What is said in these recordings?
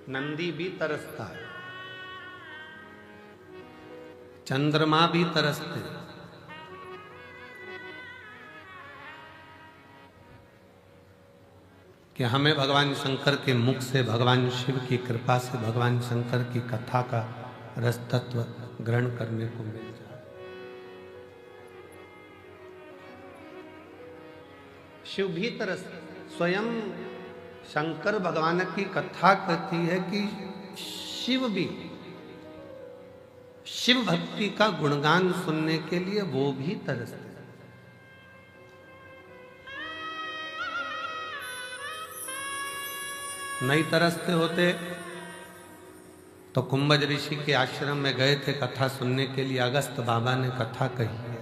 नंदी भी तरसता है, चंद्रमा भी तरसते हैं। कि हमें भगवान शंकर के मुख से, भगवान शिव की कृपा से भगवान शंकर की कथा का रस तत्व ग्रहण करने को मिल जाए। शिव भी तरस, स्वयं शंकर भगवान की कथा कहती है कि शिव भी, शिव भक्ति का गुणगान सुनने के लिए वो भी तरसते। नहीं तरसते होते तो कुंभज ऋषि के आश्रम में गए थे कथा सुनने के लिए। अगस्त बाबा ने कथा कही है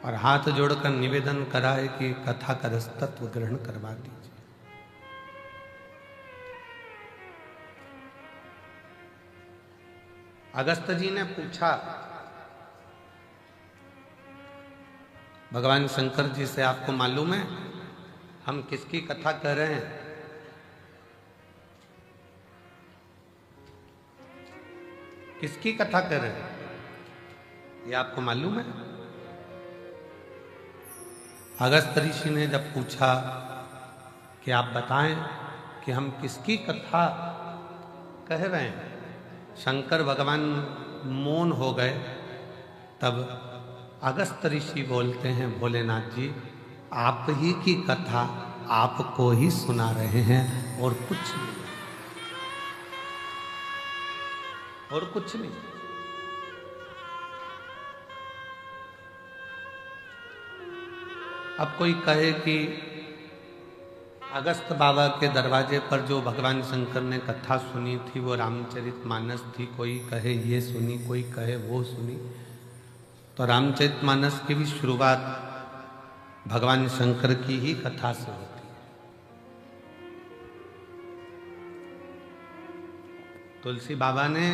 और हाथ जोड़कर निवेदन करा है कि कथा का रस तत्व ग्रहण करवा दीजिए। अगस्त जी ने पूछा भगवान शंकर जी से, आपको मालूम है हम किसकी कथा कर रहे हैं? किसकी कथा कर रहे हैं, ये आपको मालूम है? अगस्त ऋषि ने जब पूछा कि आप बताएं कि हम किसकी कथा कह रहे हैं, शंकर भगवान मौन हो गए। तब अगस्त ऋषि बोलते हैं, भोलेनाथ जी आप ही की कथा आपको ही सुना रहे हैं और कुछ नहीं, और कुछ नहीं। अब कोई कहे कि अगस्त बाबा के दरवाजे पर जो भगवान शंकर ने कथा सुनी थी वो रामचरितमानस थी, कोई कहे ये सुनी, कोई कहे वो सुनी। तो रामचरितमानस की भी शुरुआत भगवान शंकर की ही कथा से होती है। तुलसी बाबा ने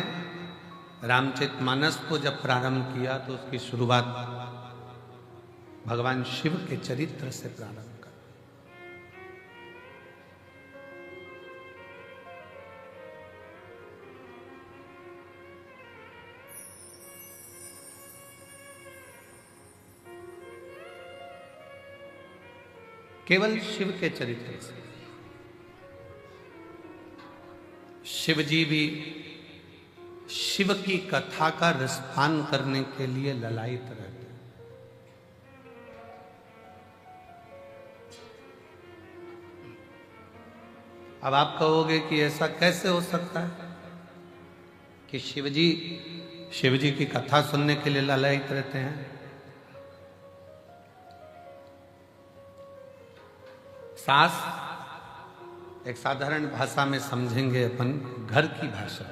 रामचरितमानस को जब प्रारंभ किया तो उसकी शुरुआत भगवान शिव के चरित्र से प्रारंभ कर। केवल शिव के चरित्र से। शिव जी भी शिव की कथा का रसपान करने के लिए ललायित रहते। अब आप कहोगे कि ऐसा कैसे हो सकता है कि शिव जी की कथा सुनने के लिए ललायित रहते हैं? सास, एक साधारण भाषा में समझेंगे अपन, घर की भाषा,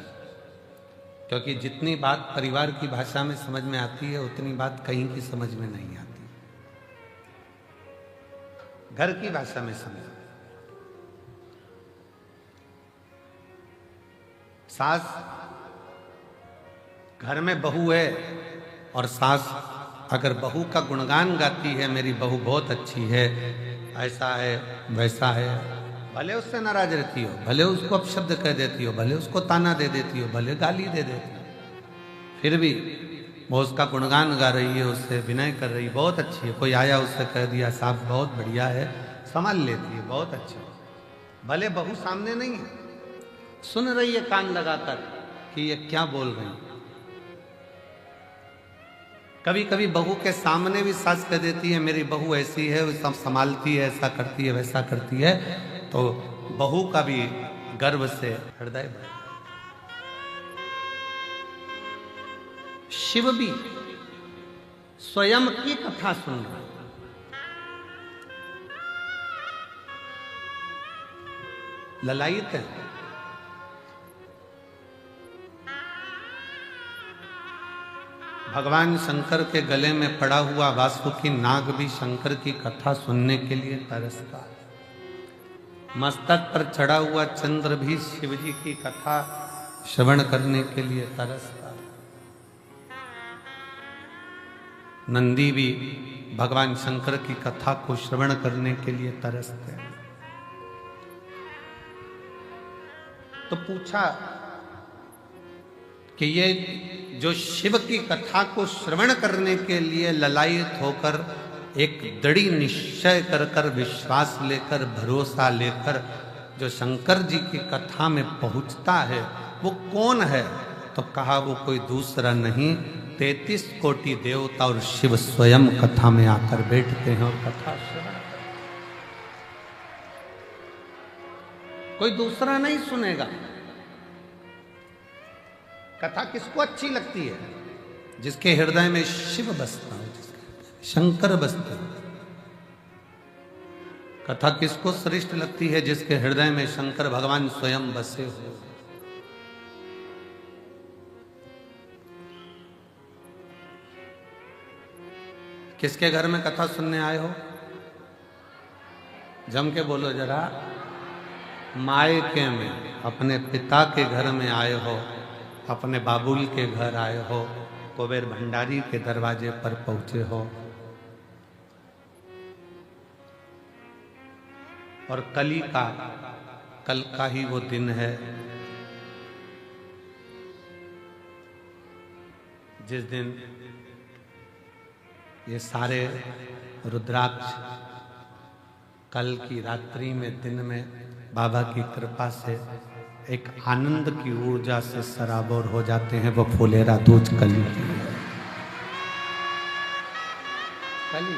क्योंकि जितनी बात परिवार की भाषा में समझ में आती है उतनी बात कहीं की समझ में नहीं आती। घर की भाषा में समझ। सास घर में बहू है और सास अगर बहू का गुणगान गाती है, मेरी बहू बहुत अच्छी है, ऐसा है वैसा है, भले उससे नाराज रहती हो, भले उसको अपशब्द कह देती हो, भले उसको ताना दे देती हो, भले गाली दे देती हो, फिर भी वो उसका गुणगान गा रही है, उससे विनय कर रही, बहुत अच्छी है। कोई आया उससे कह दिया साहब बहुत बढ़िया है, संभाल लेती है, बहुत अच्छी है। भले बहू सामने नहीं है, सुन रही है कान लगाकर कि ये क्या बोल रही है। कभी कभी बहू के सामने भी सास कह देती है मेरी बहू ऐसी है, सब संभालती है, ऐसा करती है वैसा करती है, तो बहू का भी गर्व से हृदय भर। शिव भी स्वयं की कथा सुन रहा है, ललायित है। भगवान शंकर के गले में पड़ा हुआ वासुकी नाग भी शंकर की कथा सुनने के लिए तरसता है। मस्तक पर चढ़ा हुआ चंद्र भी शिव जी की कथा श्रवण करने के लिए तरसता है। नंदी भी भगवान शंकर की कथा को श्रवण करने के लिए तरसते हैं। तो पूछा कि ये जो शिव की कथा को श्रवण करने के लिए ललायित होकर एक दृढ़ निश्चय कर कर विश्वास लेकर भरोसा लेकर जो शंकर जी की कथा में पहुंचता है वो कौन है? तो कहा वो कोई दूसरा नहीं 33 कोटि देवता और शिव स्वयं कथा में आकर बैठते हैं और कथा श्रवण करते हैं। कोई दूसरा नहीं सुनेगा। कथा किसको अच्छी लगती है? जिसके हृदय में शिव बसता हो, शंकर बसते हो। कथा किसको श्रेष्ठ लगती है? जिसके हृदय में शंकर भगवान स्वयं बसे हो। किसके घर में कथा सुनने आए हो? जम के बोलो जरा। मायके में, अपने पिता के घर में आए हो, अपने बाबुल के घर आए हो, कुबेर भंडारी के दरवाजे पर पहुंचे हो। और कल का ही वो दिन है जिस दिन ये सारे रुद्राक्ष कल की रात्रि में, दिन में बाबा की कृपा से एक आनंद की ऊर्जा से सराबोर हो जाते हैं। वो फुलेरा दूज कली की है। कली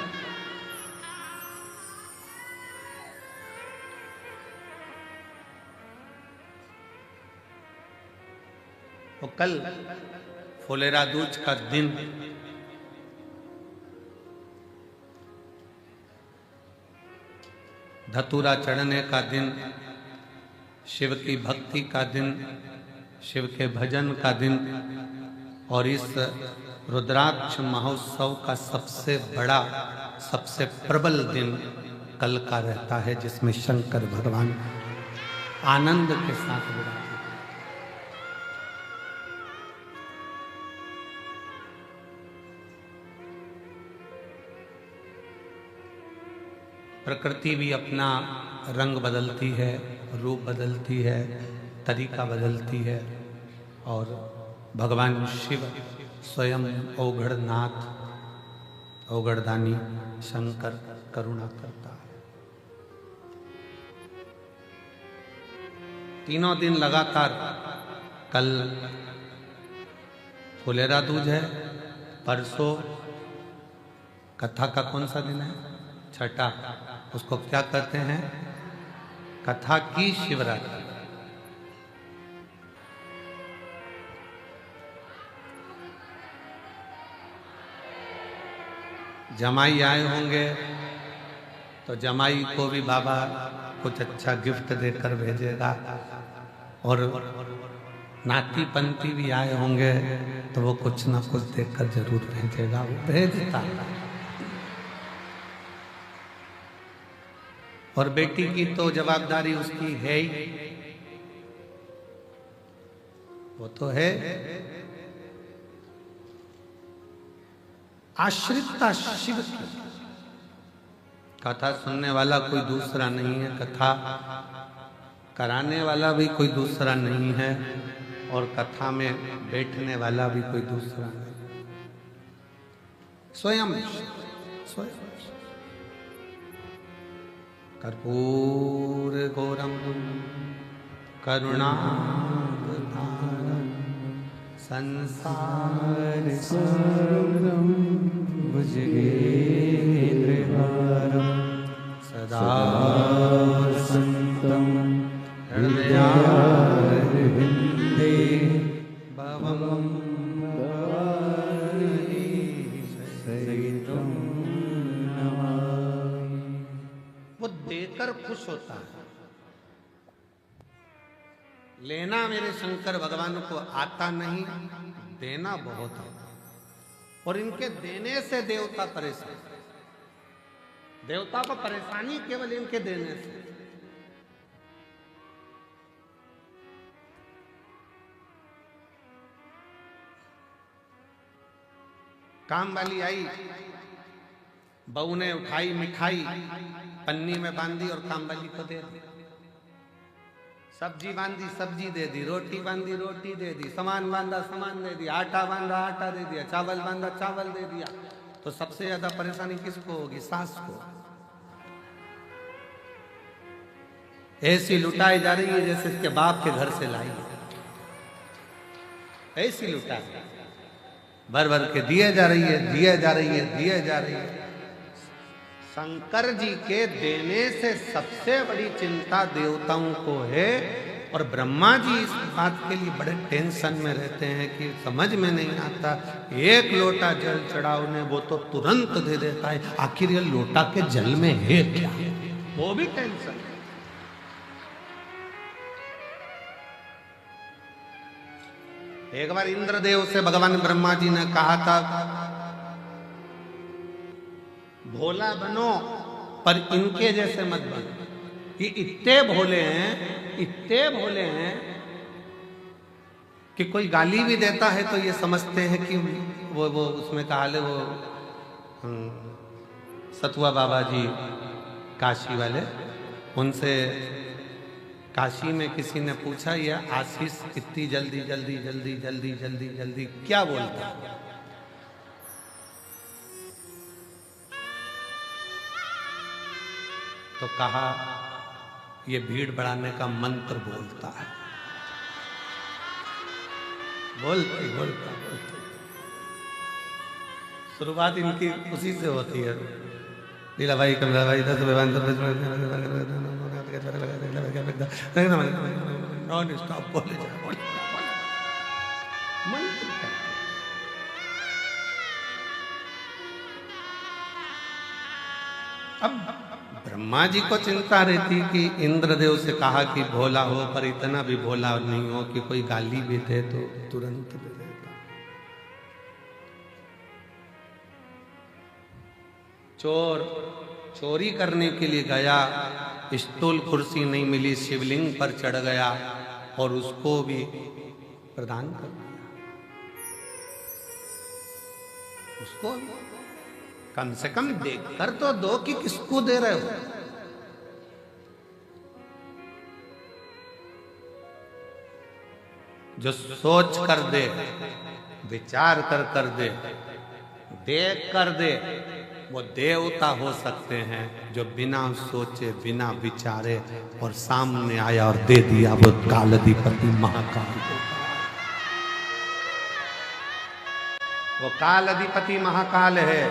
वो कल फुलेरा दूज का दिन धतूरा चढ़ने का दिन, शिव की भक्ति का दिन, शिव के भजन का दिन और इस रुद्राक्ष महोत्सव का सबसे बड़ा, सबसे प्रबल दिन कल का रहता है, जिसमें शंकर भगवान आनंद के साथ विराजमान। प्रकृति भी अपना रंग बदलती है, रूप बदलती है, तरीका बदलती है और भगवान शिव स्वयं औघड़नाथ, औघड़दानी शंकर करुणा करता है। तीनों दिन लगातार, कल फुलेरा दूज है, परसों कथा का कौन सा दिन है? छठा। उसको क्या कहते हैं? कथा की शिवरात्रि। जमाई आए होंगे तो जमाई को भी बाबा कुछ अच्छा गिफ्ट देकर भेजेगा और नाती पंती भी आए होंगे तो वो कुछ ना कुछ देकर जरूर भेजेगा। वो भेजता है। और बेटी की तो जवाबदारी उसकी है ही, वो तो है। आश्रितता शिव की। कथा सुनने वाला कोई दूसरा नहीं है, कथा कराने वाला भी कोई दूसरा नहीं है और कथा में बैठने वाला भी कोई दूसरा नहीं, स्वयं स्वयं। कर्पूर घोरम करुणावतारम संसार सारम भुजगेन्द्रहारम सदा संतं हृदयारविन्दे भवं भवानी सहितं नमामि। वो देकर खुश होता है। लेना मेरे शंकर भगवान को आता नहीं, देना बहुत आता। और इनके देने से देवता परेशान। देवता को परेशानी केवल इनके देने से। काम वाली आई, बहू ने उठाई मिठाई, पन्नी में बांधी और काम वाली को दे दी। सब्जी बांधी सब्जी दे दी, रोटी बांधी रोटी दे दी, सामान बांधा सामान दे दिया, आटा बांधा आटा दे दिया, चावल बांधा चावल दे दिया। तो सबसे ज्यादा परेशानी किसको होगी? सास को। ऐसी लुटाई जा रही है जैसे इसके बाप के घर से लाई, ऐसी लुटाई भर भर के दिए जा रही है, दिए जा रही है, दिए जा रही है। शंकर जी के देने से सबसे बड़ी चिंता देवताओं को है, और ब्रह्मा जी इस बात के लिए बड़े टेंशन में रहते हैं कि समझ में नहीं आता। एक लोटा जल चढ़ाओ ने वो तो तुरंत दे देता है, आखिर ये लोटा के जल में है क्या, वो भी टेंशन। एक बार इंद्रदेव से भगवान ब्रह्मा जी ने कहा था, भोला बनो पर इनके जैसे मत बनो। ये इतने भोले हैं, इतने भोले हैं कि कोई गाली भी देता है तो ये समझते हैं कि वो उसमें कहा ले वो सतुआ बाबा जी काशी वाले, उनसे काशी में किसी ने पूछा, ये आशीष इतनी जल्दी जल्दी जल्दी जल्दी जल्दी जल्दी क्या बोलता? तो कहा ये भीड़ बढ़ाने का मंत्र बोलता है। बोलते बोलता बोलते शुरुआत इनकी उसी से होती है। लीला भाई कमला भाई नॉन स्टॉप बोले जा। अब ब्रह्मा जी को चिंता रहती कि इंद्रदेव से कहा कि भोला हो पर इतना भी भोला नहीं हो कि कोई गाली भी दे तो तुरंत दे देता। चोर चोरी करने के लिए गया, स्टूल कुर्सी नहीं मिली, शिवलिंग पर चढ़ गया और उसको भी प्रदान कर दिया। उसको कम से कम देखकर तो दो कि किसको दे रहे हो। जो सोच कर दे, विचार कर दे, देख कर दे, वो देवता हो सकते हैं। जो बिना सोचे बिना विचारे और सामने आया और दे दिया, वो कालाधिपति महाकाल होता है। वो कालाधिपति महाकाल है।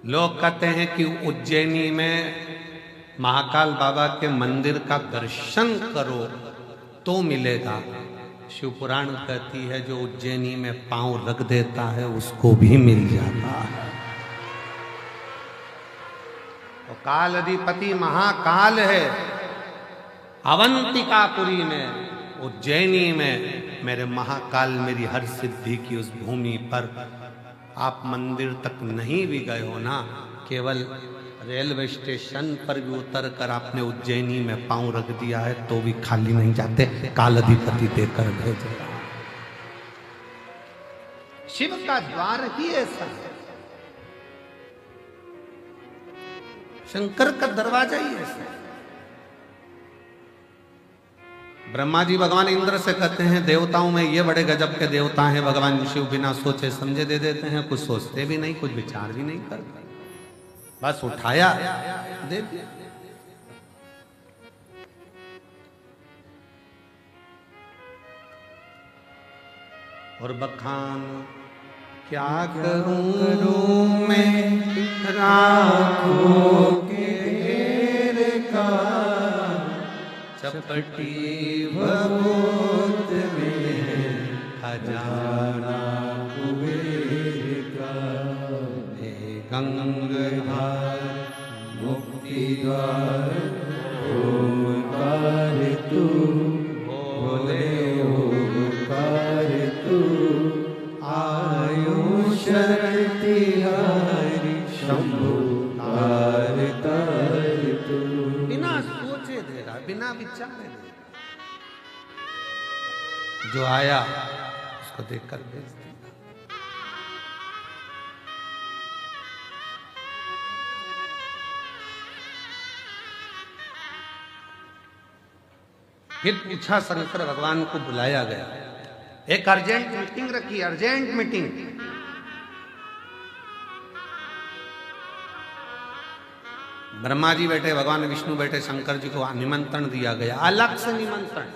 लोग कहते हैं कि उज्जैनी में महाकाल बाबा के मंदिर का दर्शन करो तो मिलेगा। शिव पुराण कहती है जो उज्जैनी में पांव रख देता है उसको भी मिल जाता है। तो कालाधिपति महाकाल है। अवंतिकापुरी में, उज्जैनी में मेरे महाकाल मेरी हर सिद्धि की उस भूमि पर आप मंदिर तक नहीं भी गए हो ना, केवल रेलवे स्टेशन पर भी उतर कर आपने उज्जैनी में पांव रख दिया है तो भी खाली नहीं जाते, कालाधिपति देकर भेजेगा। शिव का द्वार ही ऐसा है, शंकर का दरवाजा ही ऐसा है। ब्रह्मा जी भगवान इंद्र से कहते हैं देवताओं में ये बड़े गजब के देवता हैं। भगवान शिव बिना सोचे समझे दे देते हैं, कुछ सोचते भी नहीं, कुछ विचार भी नहीं करते, बस उठाया दे दिया। और बखान क्या करूं मैं राखों के घेर का, चपटी भभूत में खजाना कुबेर का। हे गंगाधार मुक्ति द्वार ओंकार तू, बोले ओंकार तू, आयुष तिहारी शंभु तार तार तू। बिना सोचे दे रहा, बिना विचारे दे रहा। जो आया उसको देखकर भेज दिया। फिर पूछा, शंकर भगवान को बुलाया गया, एक अर्जेंट मीटिंग रखी, अर्जेंट मीटिंग। ब्रह्मा जी बैठे, भगवान विष्णु बैठे, शंकर जी को निमंत्रण दिया गया, अलग से निमंत्रण।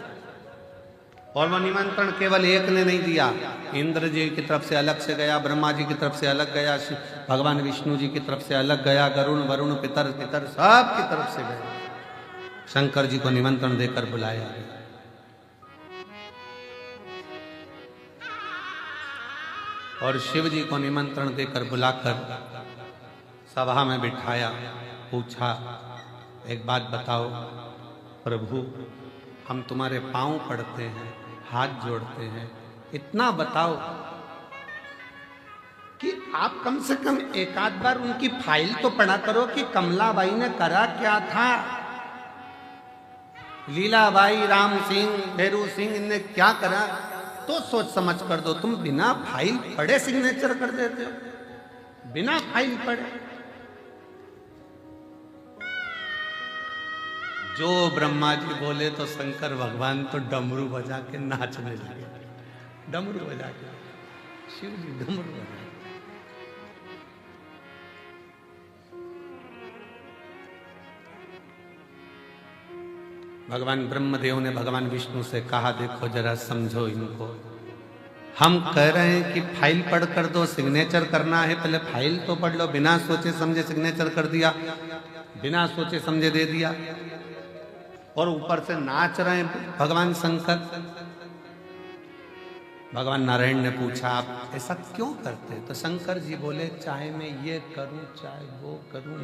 और वह निमंत्रण केवल एक ने नहीं दिया, इंद्र जी की तरफ से अलग से गया, ब्रह्मा जी की तरफ से अलग गया, भगवान विष्णु जी की तरफ से अलग गया, गरुण वरुण पितर पितर सब की तरफ से गया। शंकर जी को निमंत्रण देकर बुलाया गया। और शिव जी को निमंत्रण देकर बुलाकर सभा में बिठाया, पूछा, एक बात बताओ प्रभु, हम तुम्हारे पांव पड़ते हैं, हाथ जोड़ते हैं, इतना बताओ कि आप कम से कम एक आध बार उनकी फाइल तो पढ़ा करो कि कमलाबाई ने करा क्या था, लीलाबाई, राम सिंह, भैरू सिंह, इनने क्या करा, तो सोच समझ कर दो। तुम बिना फाइल पढ़े सिग्नेचर कर देते हो, बिना फाइल पढ़े। जो ब्रह्मा जी बोले तो शंकर भगवान तो डमरू बजा के नाचने लगे, डमरू बजा के, शिव जी डमरू बजा। भगवान ब्रह्मदेव ने भगवान विष्णु से कहा, देखो जरा समझो इनको, हम कह रहे हैं कि फाइल पढ़ कर दो, सिग्नेचर करना है, पहले फाइल तो पढ़ लो। बिना सोचे समझे सिग्नेचर कर दिया, बिना सोचे समझे दे दिया, और ऊपर से नाच रहे हैं भगवान शंकर। भगवान नारायण ने पूछा, आप ऐसा क्यों करते? तो शंकर जी बोले, चाहे मैं ये करूं चाहे वो करूं,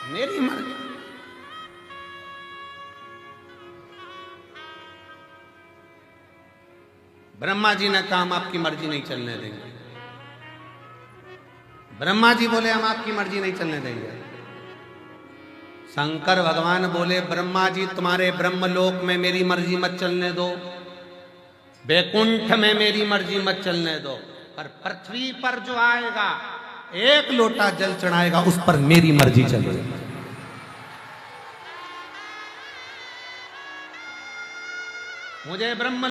मेरी मर्जी। ब्रह्मा जी ने कहा, हम आपकी मर्जी नहीं चलने देंगे। ब्रह्मा जी बोले, हम आपकी मर्जी नहीं चलने देंगे। शंकर भगवान बोले, ब्रह्मा जी तुम्हारे ब्रह्मलोक में मेरी मर्जी मत चलने दो, वैकुंठ में मेरी मर्जी मत चलने दो, पर पृथ्वी पर जो आएगा, एक लोटा जल चढ़ाएगा, उस पर मेरी मर्जी चलेगी। मुझे ब्रह्म